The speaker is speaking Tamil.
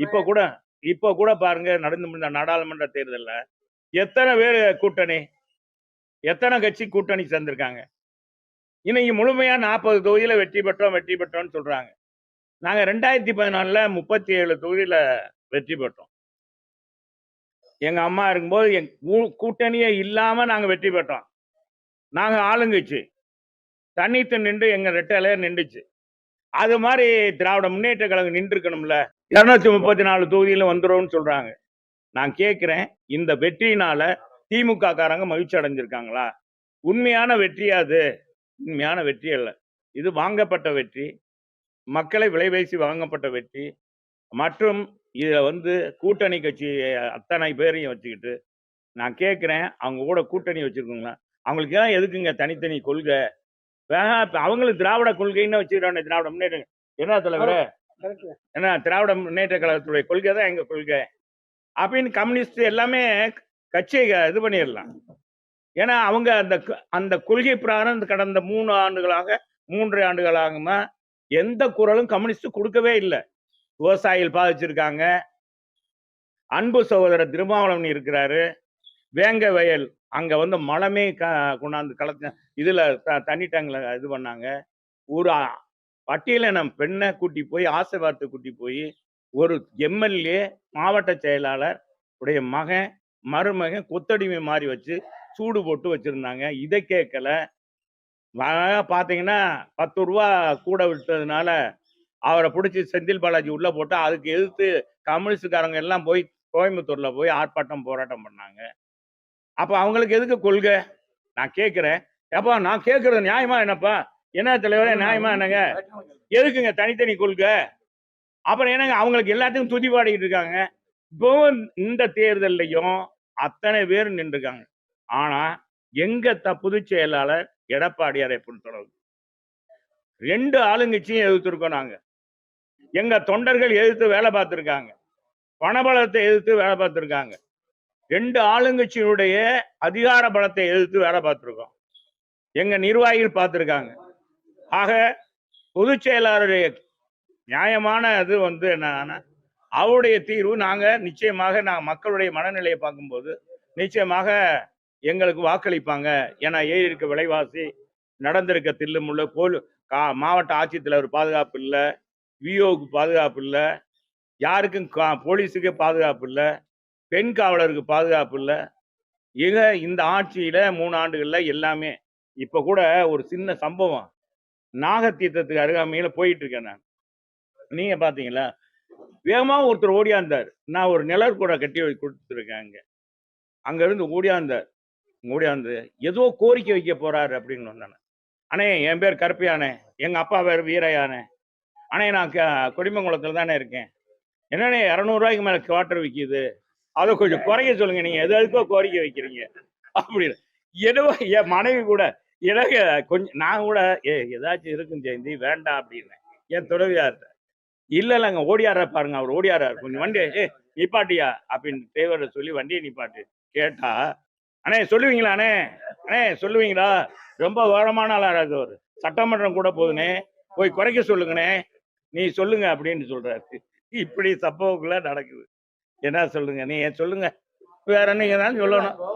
இப்ப கூட இப்ப கூட பாருங்க, நடந்து முடிந்த நாடாளுமன்ற தேர்தல்ல எத்தனை பேர் கூட்டணி, எத்தனை கட்சி கூட்டணி சேர்ந்திருக்காங்க. இன்னைக்கு முழுமையா 40 தொகுதியில வெற்றி பெற்றோம், வெற்றி பெற்றோம்னு சொல்றாங்க. நாங்க 2014ல 37 தொகுதியில வெற்றி பெற்றோம். எங்க அம்மா இருக்கும்போது கூட்டணியே இல்லாம நாங்க வெற்றி பெற்றோம். நாங்க ஆளுங்கட்சி. தனித்து நின்று எங்க ரெட்டை இலைய நின்றுச்சு. அது மாதிரி திராவிட முன்னேற்ற கழகம் நின்றுக்கணும்ல. 234 தொகுதியில வந்துரும்னு சொல்றாங்க. நான் கேட்கிறேன், இந்த வெற்றியினால திமுக காரங்க மகிழ்ச்சி அடைஞ்சிருக்காங்களா? உண்மையான வெற்றியா அது? உண்மையான வெற்றி அல்ல. இது வாங்கப்பட்ட வெற்றி. மக்களை விலைபேசி வாங்கப்பட்ட வெற்றி. மற்றும் இத கூட்டணி கட்சி அத்தனை பேரையும் வச்சுக்கிட்டு நான் கேட்கிறேன், அவங்க கூட கூட்டணி வச்சிருக்கீங்களா? அவங்களுக்கு எல்லாம் எதுக்குங்க தனித்தனி கொள்கை? அவங்களும் திராவிட கொள்கைன்னு வச்சுக்கிறாங்க. திராவிட முன்னேற்ற என்ன தலைவரே? என்ன திராவிட முன்னேற்ற கழகத்துடைய கொள்கை தான் எங்க கொள்கை அப்படின்னு கம்யூனிஸ்ட் எல்லாமே கட்சியை இது பண்ணிடலாம். ஏன்னா அவங்க அந்த கொள்கை பிரகாரம் கடந்த 3 ஆண்டுகளாக எந்த குரலும் கம்யூனிஸ்ட் கொடுக்கவே இல்லை. விவசாயிகள் பாதிச்சிருக்காங்க. அன்பு சகோதரர் திருமாவளவன் இருக்கிறாரு. வேங்க வயல் அங்க மலமே கொண்டாந்து கலத்த இதுல தண்ணி டேங்க்ல இது பண்ணாங்க. ஒரு பட்டியலினம் பெண்ணை கூட்டி போய் ஆசை வார்த்தை கூட்டி போய் ஒரு எம்எல்ஏ மாவட்ட செயலாளர் உடைய மகன் மருமகன் கொத்தடிமை மாறி வச்சு சூடு போட்டு வச்சிருந்தாங்க. இதை கேட்கல. பாத்தீங்கன்னா 10 ரூபா கூட விட்டதுனால அவரை பிடிச்சி செந்தில் பாலாஜி உள்ள போட்டு அதுக்கு எதிர்த்து கம்யூனிஸ்டுக்காரங்க எல்லாம் போய் கோயம்புத்தூர்ல போய் ஆர்ப்பாட்டம் போராட்டம் பண்ணாங்க. அப்ப அவங்களுக்கு எதுக்கு கொள்கை? நான் கேட்கிறேன். ஏப்பா நான் கேட்கறது நியாயமா என்னப்பா? என்ன தலைவரே நியாயமா என்னங்க? எதுக்குங்க தனித்தனி கொள்கை? அப்புறம் என்னங்க அவங்களுக்கு எல்லாத்தையும் துதி பாடிக்கிட்டு இருக்காங்க. இப்போ இந்த தேர்தலையும் அத்தனை பேர் நின்றுருக்காங்க. ஆனா எங்க பொதுச் செயலாளர் எடப்பாடியாரை பொறுத்தளவு 2 ஆளுங்கட்சியும் எதிர்த்திருக்கோம். நாங்க எங்க தொண்டர்கள் எதிர்த்து வேலை பார்த்திருக்காங்க. பணபலத்தை எதிர்த்து வேலை பார்த்திருக்காங்க. 2 ஆளுங்கட்சியினுடைய அதிகார பலத்தை எதிர்த்து வேலை பார்த்திருக்கோம். எங்க நிர்வாகிகள் பார்த்திருக்காங்க. ஆக பொதுச் செயலாளருடைய நியாயமான இது என்னன்னா அவருடைய தீர்வு நிச்சயமாக மக்களுடைய மனநிலையை பார்க்கும்போது நிச்சயமாக எங்களுக்கு வாக்களிப்பாங்க. ஏன்னா ஏறி இருக்க விலைவாசி, நடந்திருக்க தில்லுமுள்ள மாவட்ட ஆட்சித்தலைவர் பாதுகாப்பு இல்லை, விஓக்கு பாதுகாப்பு இல்லை, யாருக்கும் போலீஸுக்கு பாதுகாப்பு இல்லை, பெண் காவலருக்கு பாதுகாப்பு இல்லை. இந்த ஆட்சியில 3 ஆண்டுகள்ல எல்லாமே. இப்ப கூட ஒரு சின்ன சம்பவம், நாகத்தீர்த்தத்துக்கு அருகாமையில போயிட்டு இருக்கேன் நான். நீங்க பாத்தீங்களா? வேகமா ஒருத்தர் ஓடியாந்தார். நான் ஒரு நிழல் கூட கட்டி கொடுத்துருக்கேன். அங்க இருந்து ஓடியாந்து ஏதோ கோரிக்கை வைக்க போறாரு அப்படின்னு வந்தானே. அண்ணே என் பேர் கருப்பையானே, எங்க அப்பா பேர் வீரையானே. அண்ணே நான் கொடிமங்குளத்துல தானே இருக்கேன். என்னண்ணே 200 ரூபாய்க்கு மேல குவார்டர் விற்கிது, அதை கொஞ்சம் குறைய சொல்லுங்க. நீங்க எதுக்கோ கோரிக்கை வைக்கிறீங்க அப்படின்னு. ஏதோ என் மனைவி கூட எனக்கு கொஞ்சம் நான் கூட ஏதாச்சும் இருக்கும் ஜெயந்தி வேண்டாம் அப்படின்னு என் துறவியார்ட்ட. இல்லைங்க ஓடியார பாருங்க, அவர் ஓடியாராரு, கொஞ்சம் வண்டி நிப்பாட்டியா அப்படின்னு டிரைவரை சொல்லி வண்டியை நிப்பாட்டு கேட்டா, அண்ணே சொல்லுவீங்களா அண்ணே? அண்ணே சொல்லுவீங்களா? ரொம்ப ஓரமான ஆளா ஒரு சட்டமன்றம் கூட போதுனே, போய் குறைக்க சொல்லுங்கண்ணே, நீ சொல்லுங்க அப்படின்னு சொல்றாரு. இப்படி சம்பவங்கள நடக்குது. என்ன சொல்லுங்க, நீங்க சொல்லுங்க, வேற நீங்க தான் சொல்லணும்.